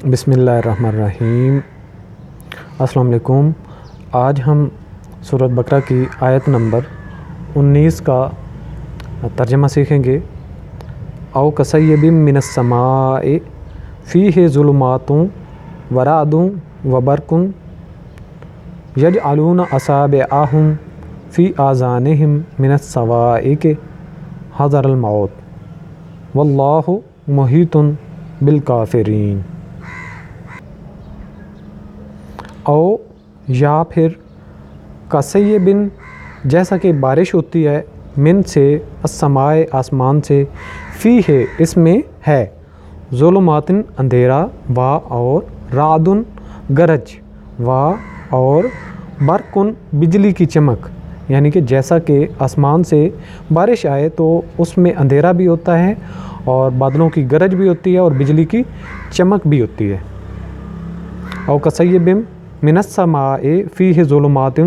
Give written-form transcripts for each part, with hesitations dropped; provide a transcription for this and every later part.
بسم اللہ الرحمن الرحیم۔ السلام علیکم۔ آج ہم سورۃ بقرہ کی آیت نمبر 19 کا ترجمہ سیکھیں گے۔ او کصیب من السماء فیہ ظلمات ورعد وبرق یجعلون اصابعہم فی آذانہم من الصواعق حذر الموت واللہ محیط بالکافرین۔ او یا پھر کصیبن جیسا کہ بارش ہوتی ہے، من سے، السماء آسمان سے، فی ہے اس میں ہے، ظلماتن اندھیرا، وا اور رعدن گرج، وا اور برقن بجلی کی چمک، یعنی کہ جیسا کہ آسمان سے بارش آئے تو اس میں اندھیرا بھی ہوتا ہے اور بادلوں کی گرج بھی ہوتی ہے اور بجلی کی چمک بھی ہوتی ہے۔ او کصیب من السماء فیہ ظلمات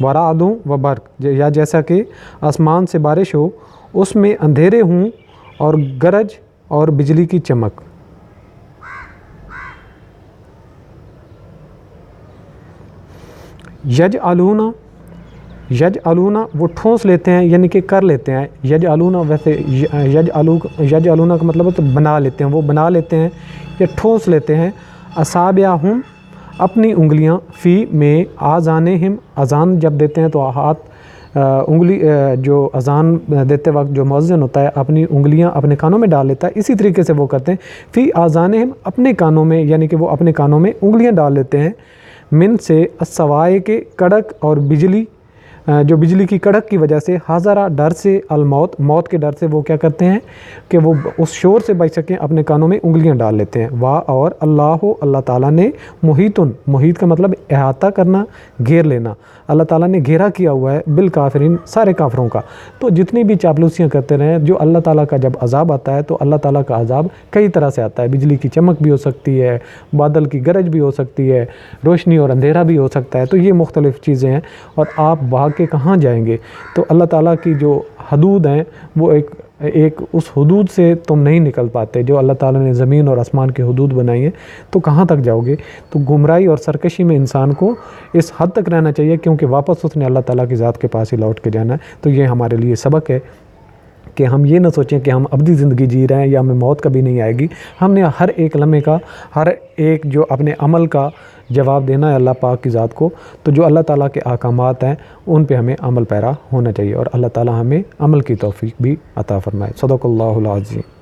ورعد وبرق، یا جیسا کہ آسمان سے بارش ہو اس میں اندھیرے ہوں اور گرج اور بجلی کی چمک۔ یجعلون وہ ٹھونس لیتے ہیں، یعنی کہ کر لیتے ہیں۔ یجعلون ویسے یجعلون کا مطلب ہے تو بنا لیتے ہیں، وہ بنا لیتے ہیں یا ٹھونس لیتے ہیں، اصابعہم اپنی انگلیاں، فی میں، آذانہم اذان جب دیتے ہیں تو ہاتھ انگلی جو اذان دیتے وقت جو مؤذن ہوتا ہے اپنی انگلیاں اپنے کانوں میں ڈال لیتا ہے، اسی طریقے سے وہ کرتے ہیں، فی آذانہم اپنے کانوں میں، یعنی کہ وہ اپنے کانوں میں انگلیاں ڈال لیتے ہیں، من سے، الصواعق کے کڑک اور بجلی، جو بجلی کی کڑک کی وجہ سے، حذرا ڈر سے، الموت موت کے ڈر سے وہ کیا کرتے ہیں کہ وہ اس شور سے بچ سکیں، اپنے کانوں میں انگلیاں ڈال لیتے ہیں۔ وا اور اللہ تعالیٰ نے محیط کا مطلب احاطہ کرنا، گھیر لینا، اللہ تعالیٰ نے گھیرا کیا ہوا ہے بالکافرین سارے کافروں کا۔ تو جتنی بھی چاپلوسیاں کرتے رہیں، جو اللہ تعالیٰ کا جب عذاب آتا ہے تو اللہ تعالیٰ کا عذاب کئی طرح سے آتا ہے، بجلی کی چمک بھی ہو سکتی ہے، بادل کی گرج بھی ہو سکتی ہے، روشنی اور اندھیرا بھی ہو سکتا ہے، تو یہ مختلف چیزیں ہیں اور آپ بھاگ کے کہاں جائیں گے؟ تو اللہ تعالیٰ کی جو حدود ہیں وہ ایک اس حدود سے تم نہیں نکل پاتے، جو اللہ تعالیٰ نے زمین اور آسمان کی حدود بنائی ہیں، تو کہاں تک جاؤ گے؟ تو گمراہی اور سرکشی میں انسان کو اس حد تک رہنا چاہیے، کیونکہ واپس اس نے اللہ تعالیٰ کی ذات کے پاس ہی لوٹ کے جانا ہے۔ تو یہ ہمارے لیے سبق ہے کہ ہم یہ نہ سوچیں کہ ہم ابدی زندگی جی رہے ہیں یا ہمیں موت کبھی نہیں آئے گی۔ ہم نے ہر ایک لمحے کا، ہر ایک جو اپنے عمل کا جواب دینا ہے اللہ پاک کی ذات کو، تو جو اللہ تعالیٰ کے احکامات ہیں ان پہ ہمیں عمل پیرا ہونا چاہیے، اور اللہ تعالیٰ ہمیں عمل کی توفیق بھی عطا فرمائے۔ صدق اللہ العظیم۔